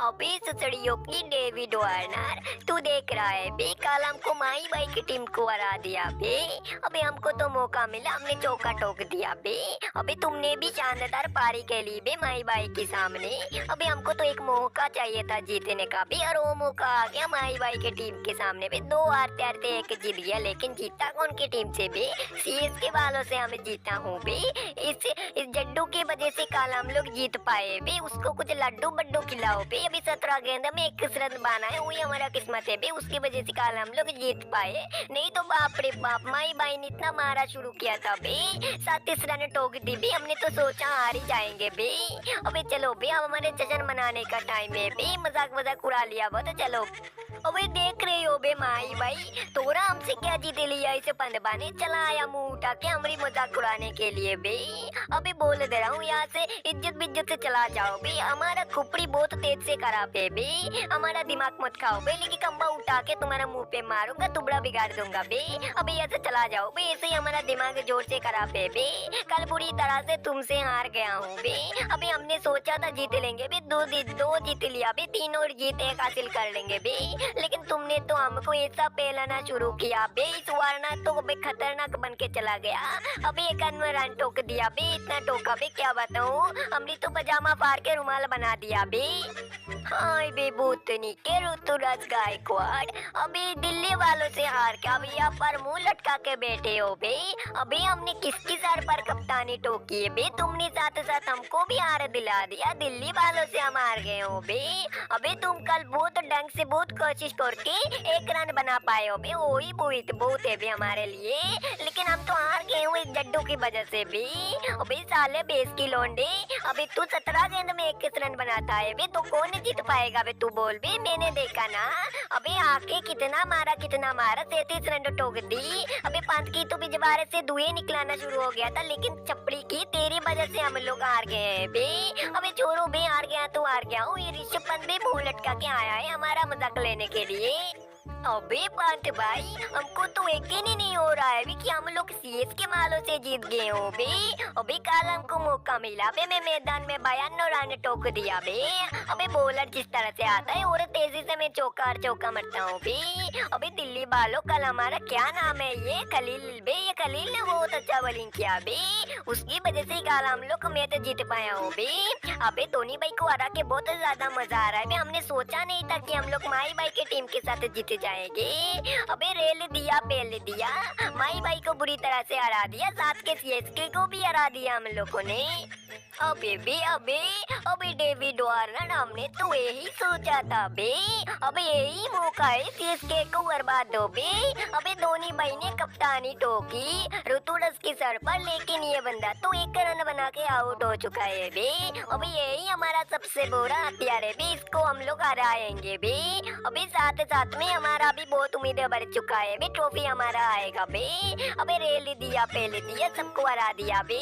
अबे ससड़ियों की David Warner, तू देख रहा है बे, कल हमको माई बाई की टीम को हरा दिया बे। अबे हमको तो मौका मिला, हमने चौका ठोक दिया बे। अबे तुमने भी शानदार पारी खेली बे माई बाई के सामने। अबे हमको तो एक मौका चाहिए था जीतने का बे, और वो मौका आ गया माई बाई के टीम के सामने बे। दो हारते हारते एक जीत गया, लेकिन जीता कौन की टीम से बे? सीएसके वालों से हमें जीता हूँ बे। इस जड्डू की वजह से कल हम लोग जीत पाए बे। उसको कुछ लड्डू बड्डू खिलाओ बे। अभी 17 गेंद में 21 रन बना है, वही हमारा किस्मत है बे। उसकी वजह से कल हम लोग जीत पाए, नहीं तो बाप रे बाप, माई बाई ने इतना मारा शुरू किया था बे। 37 रन ठोक दी बे, हमने तो सोचा हार ही जाएंगे बे। अबे चलो बे, अब हमारे जश्न मनाने का टाइम है बे। मजाक मजाक उड़ा लिया वो तो चलो। अबे देख रहे हो बे माई भाई, तोरा हमसे क्या जीत लिया इसे पंदबा ने? चला आया मुंह उठा के हमारी मजाक उड़ाने के लिए बे। अबे बोल दे रहा हूँ, यहाँ से इज्जत बिज्जत से चला जाओ बे। हमारा खुपड़ी बहुत तेज से खराब है बे। हमारा दिमाग मत खाओ बे, लेकिन खंबा उठा के तुम्हारा मुंह पे मारूंगा, तुबड़ा बिगाड़ दूंगा बे। अबे यहाँ से चला जाओ बे, ऐसे ही हमारा दिमाग जोर से खराब है बे। कल बुरी तरह से तुमसे हार गया हूँ बे। अबे हमने सोचा था जीत लेंगे बे, दो जीत लिया बे, 3 और जीत 1 हासिल कर लेंगे बे। लेकिन तुमने तो हमको ऐसा पेलाना शुरू किया बे। इस वारना तो बे खतरनाक बन के चला गया। अबे 51 रन टोक दिया बे, इतना टोका बे क्या बताऊं। हमने तो पजामा फाड़ के रुमाल बना दिया बे। हाय बे भूतनी के ऋतुराज गायकवाड़, अभी दिल्ली वालों से हार के अभी यहाँ पर मुंह लटका के बैठे हो बे। अभी हमने किसकी सर पर कप्तानी ठोकी है बे? तुमने साथ साथ हमको भी हार दिला दिया। दिल्ली वालों से हम हार गए हो बे। अबे तुम कल बहुत ढंग से बहुत कोशिश करके 1 रन बना पाए हो बे, वही बहुत है बे हमारे लिए। लेकिन हम तो हार गए हो इस जड्डू की वजह से बे। अबे साले बेस की लौंडे, अभी तू 17 गेंद में 21 रन बनाता है बे, तो कौन जीत पाएगा बे? तू बोल बे, मैंने देखा ना। अबे आके कितना मारा 33 रन ठोक दी। अबे 5 की तो बिजवारे से धुएं निकलाना शुरू हो गया था, लेकिन चपड़ी की तेरी वजह से हम लोग हार गए हैं बे। अबे छोरो बे, हार गया तो हार गया हूँ। ये ऋषभ पंत भी मुंह लटका के आया है हमारा मजाक लेने के लिए। अबे पंत भाई, हमको तो यकीन ही नहीं हो रहा है कि हम लोग सीएसके वालों से जीत गए हो बे। अबे कल हमको मौका मिला बे, मैं मैदान में 52 रन ठोक दिया बे। अबे बॉलर जिस तरह से आता है और तेजी से मैं चौका मरता हूँ बे। अबे दिल्ली वालों, कल हमारा क्या नाम है ये खलील बे, ये खलील ने बहुत अच्छा बॉलिंग किया बे। उसकी वजह से कल हम लोग मैच जीत पाया हूँ बे। अबे धोनी भाई को हरा के बहुत ज्यादा मजा आ रहा है बे। हमने सोचा नहीं था कि हम लोग माई भाई की टीम के साथ जीत जाएंगे। अबे रेल दिया पेल दिया, माई भाई को बुरी तरह से हरा दिया, साथ के सीएसके को भी हरा दिया हम लोगों ने। अबे डेविड वार्नर, हमने तो यही सोचा था बे। अबे यही मौका है सीएसके को बर्बाद हो बे। अबे धोनी भाई ने कप्तानी ठोकी ऋतुराज के सर पर, लेकिन ये बंदा तो 1 रन बना के आउट हो चुका है बे। अबे यही हमारा सबसे बुरा हथियार है बे, इसको हम लोग हराएंगे बे। अबे साथ में हमारा भी बहुत उम्मीदें बढ़ चुका है बे, ट्रॉफी हमारा आएगा बे। अबे रेल दिया पेल दिया, सबको हरा दिया बे।